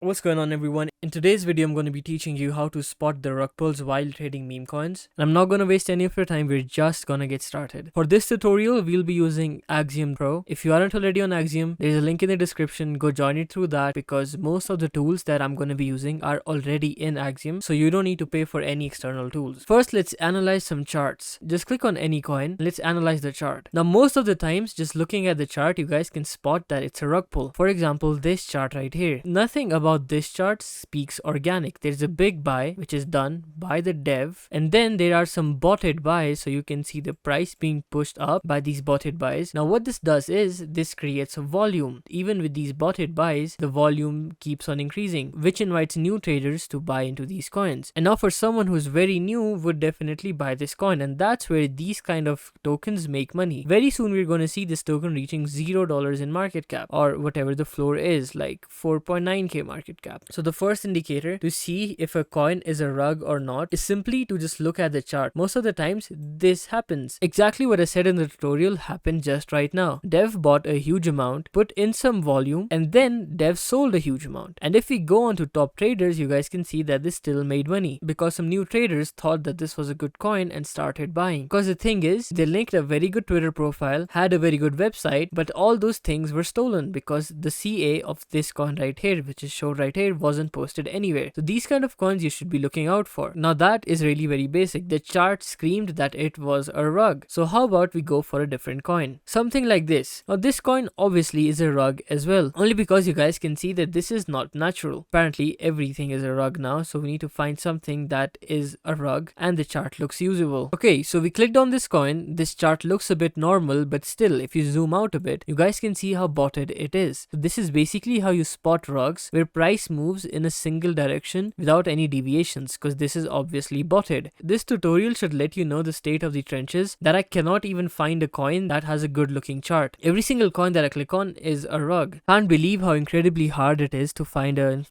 What's going on, everyone? In today's video, I'm going to be teaching you how to spot the rug pulls while trading meme coins. And I'm not going to waste any of your time, we're just going to get started. For this tutorial, we'll be using Axiom Pro. If you aren't already on Axiom, there's a link in the description. Go join it through that because most of the tools that I'm going to be using are already in Axiom, so you don't need to pay for any external tools. First, let's analyze some charts. Just click on any coin. Let's analyze the chart. Now, most of the times, just looking at the chart, you guys can spot that it's a rug pull. For example, this chart right here. Nothing about this chart speaks organic. There's a big buy which is done by the dev, and then there are some botted buys, so you can see the price being pushed up by these botted buys. Now what this does is this creates a volume. Even with these botted buys, the volume keeps on increasing, which invites new traders to buy into these coins. And now for someone who's very new, would definitely buy this coin, and that's where these kind of tokens make money. Very soon we're going to see this token reaching $0 in market cap, or whatever the floor is, like 4.9k market cap. So the first indicator to see if a coin is a rug or not is simply to just look at the chart. Most of the times this happens. Exactly what I said in the tutorial happened just right now. Dev bought a huge amount, put in some volume, and then Dev sold a huge amount. And if we go on to top traders, you guys can see that this still made money because some new traders thought that this was a good coin and started buying. Because the thing is, they linked a very good Twitter profile, had a very good website, but all those things were stolen because the CA of this coin right here, which is shown right here, wasn't posted anywhere. So these kind of coins you should be looking out for. Now that is really very basic. The chart screamed that it was a rug. So how about we go for a different coin? Something like this. Now this coin obviously is a rug as well, only because you guys can see that this is not natural. Apparently everything is a rug now, so we need to find something that is a rug and the chart looks usable. Okay, so we clicked on this coin. This chart looks a bit normal, but still if you zoom out a bit, you guys can see how botted it is. So this is basically how you spot rugs, where price moves in a single direction without any deviations, because this is obviously botted. This tutorial should let you know the state of the trenches, that I cannot even find a coin that has a good looking chart. Every single coin that I click on is a rug. Can't believe how incredibly hard it is to find an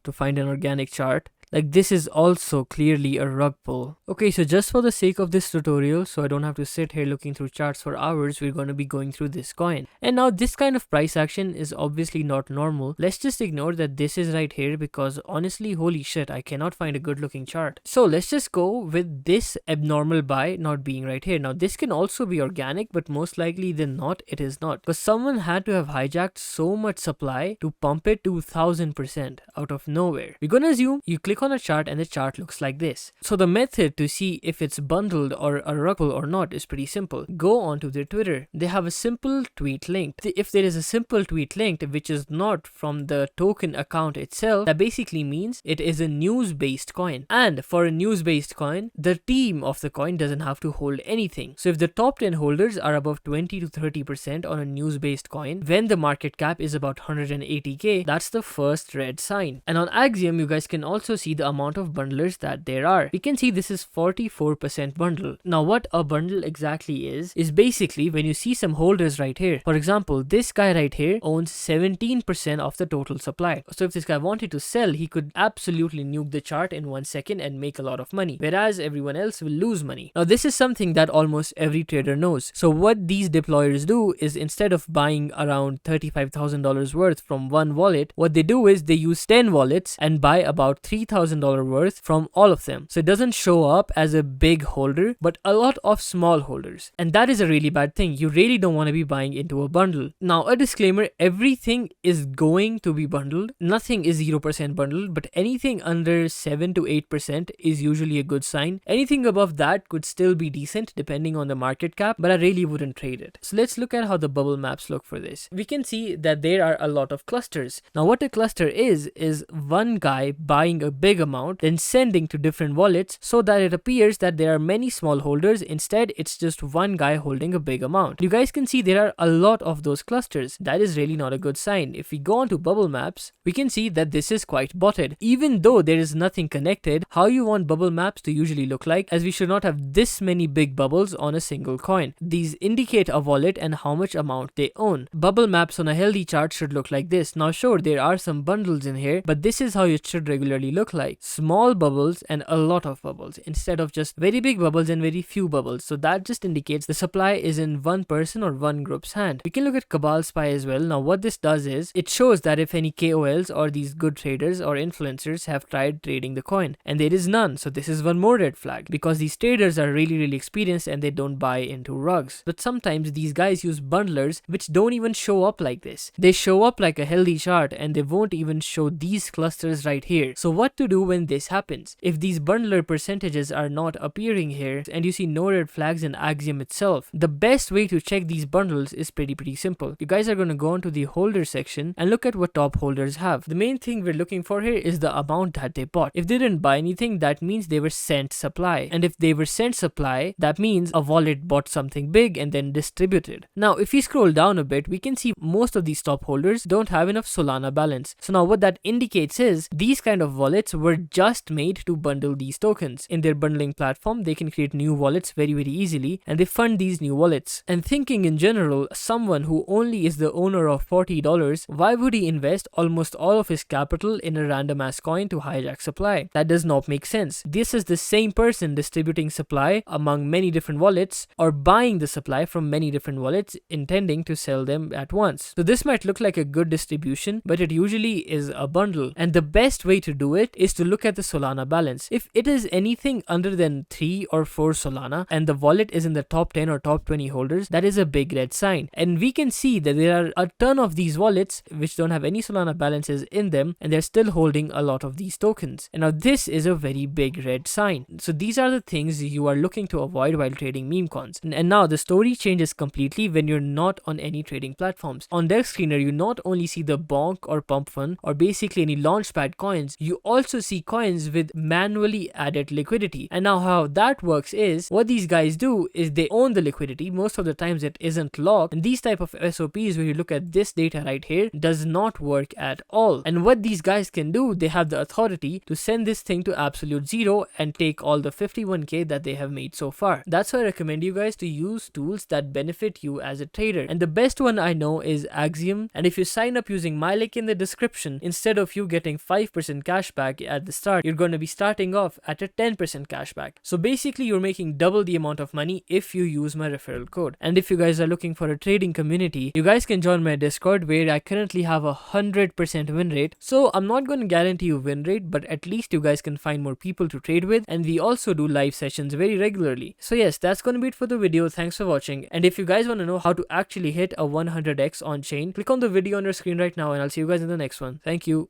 organic chart. Like, this is also clearly a rug pull. Okay, so just for the sake of this tutorial, so I don't have to sit here looking through charts for hours, we're going to be going through this coin. And now this kind of price action is obviously not normal. Let's just ignore that this is right here, because honestly, holy shit, I cannot find a good looking chart. So let's just go with this abnormal buy not being right here. Now this can also be organic, but most likely than not, it is not. Because someone had to have hijacked so much supply to pump it to 1000% out of nowhere. We're gonna assume you click on a chart and the chart looks like this. So the method to see if it's bundled or a rug pull or not is pretty simple. Go onto their Twitter. They have a simple tweet link. If there is a simple tweet linked which is not from the token account itself, that basically means it is a news based coin. And for a news based coin, the team of the coin doesn't have to hold anything. So if the top 10 holders are above 20 to 30% on a news based coin, when the market cap is about 180k, that's the first red sign. And on Axiom, you guys can also see the amount of bundlers that there are. We can see this is 44% bundle. Now what a bundle exactly is basically when you see some holders right here. For example, this guy right here owns 17% of the total supply. So if this guy wanted to sell, he could absolutely nuke the chart in 1 second and make a lot of money, whereas everyone else will lose money. Now this is something that almost every trader knows. So what these deployers do is, instead of buying around $35,000 worth from one wallet, what they do is they use 10 wallets and buy about $3,000 worth from all of them. So it doesn't show up as a big holder, but a lot of small holders. And that is a really bad thing. You really don't want to be buying into a bundle. Now a disclaimer, everything is going to be bundled. Nothing is 0% bundled, but anything under 7 to 8% is usually a good sign. Anything above that could still be decent depending on the market cap, but I really wouldn't trade it. So let's look at how the bubble maps look for this. We can see that there are a lot of clusters. Now what a cluster is one guy buying a big amount, then sending to different wallets so that it appears that there are many small holders. Instead, it's just one guy holding a big amount. You guys can see there are a lot of those clusters. That is really not a good sign. If we go on to Bubblemaps, we can see that this is quite botted. Even though there is nothing connected, how you want Bubblemaps to usually look like, as we should not have this many big bubbles on a single coin. These indicate a wallet and how much amount they own. Bubblemaps on a healthy chart should look like this. Now sure, there are some bundles in here, but this is how it should regularly look like. like small bubbles and a lot of bubbles instead of just very big bubbles and very few bubbles. So that just indicates the supply is in one person or one group's hand. We can look at Cabal Spy as well. Now what this does is it shows that if any KOLs or these good traders or influencers have tried trading the coin, and there is none. So this is one more red flag, because these traders are really experienced and they don't buy into rugs. But sometimes these guys use bundlers which don't even show up like this. They show up like a healthy chart and they won't even show these clusters right here. So what to do when this happens? If these bundler percentages are not appearing here and you see no red flags in Axiom itself, the best way to check these bundles is pretty simple. You guys are going to go into the holder section and look at what top holders have. The main thing we're looking for here is the amount that they bought. If they didn't buy anything, that means they were sent supply. And if they were sent supply, that means a wallet bought something big and then distributed. Now, if we scroll down a bit, we can see most of these top holders don't have enough Solana balance. So now what that indicates is these kind of wallets were just made to bundle these tokens. In their bundling platform, they can create new wallets very easily, and they fund these new wallets. And thinking in general, someone who only is the owner of $40, why would he invest almost all of his capital in a random ass coin to hijack supply? That does not make sense. This is the same person distributing supply among many different wallets, or buying the supply from many different wallets intending to sell them at once. So this might look like a good distribution, but it usually is a bundle. And the best way to do it is to look at the Solana balance. If it is anything under than 3 or 4 Solana and the wallet is in the top 10 or top 20 holders, that is a big red sign. And we can see that there are a ton of these wallets which don't have any Solana balances in them, and they're still holding a lot of these tokens. And now this is a very big red sign. So these are the things you are looking to avoid while trading meme coins. And now the story changes completely when you're not on any trading platforms. On their screener, you not only see the bonk or pump fund or basically any launchpad coins, you also see coins with manually added liquidity. And now how that works is, what these guys do is they own the liquidity. Most of the times it isn't locked, and these type of SOPs where you look at this data right here does not work at all. And what these guys can do, they have the authority to send this thing to absolute zero and take all the 51k that they have made so far. That's why I recommend you guys to use tools that benefit you as a trader, and the best one I know is Axiom. And if you sign up using my link in the description, instead of you getting 5% cashback at the start, you're going to be starting off at a 10% cashback. So basically you're making double the amount of money if you use my referral code. And if you guys are looking for a trading community, you guys can join my Discord, where I currently have a 100% win rate. So I'm not going to guarantee you win rate, but at least you guys can find more people to trade with, and we also do live sessions very regularly. So yes, that's going to be it for the video. Thanks for watching, and if you guys want to know how to actually hit a 100x on chain, click on the video on your screen right now, and I'll see you guys in the next one. Thank you.